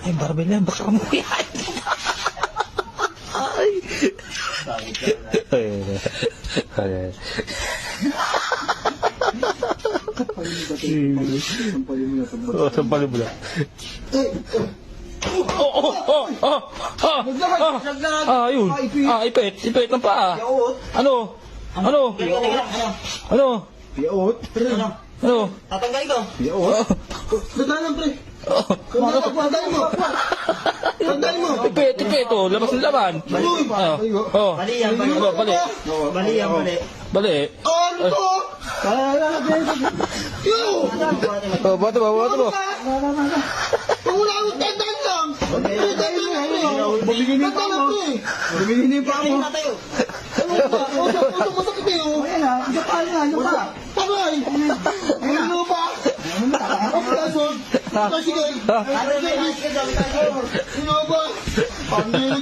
Ay, barbell yan. Baka mo yan. Ay. Ay. Sampalin mo na. Ayun. Ipit ng paa. Ano? Piyaot. Ano? Tatanggalin ko. Piyaot. Tandaan pre. Tandaan mo. Ipit. Oh, labas ng laman. Bali yan, bali. Bali. Bali yan, bali. Bali. Ano to? Bato mo. Wala akong tandaan lang. Bumingin pa mo. Bumingin pa mo. Ano masakit eh. Ayan na. Yung pa. Tagay. Ano ba? Sige. Ano ba? Pangilog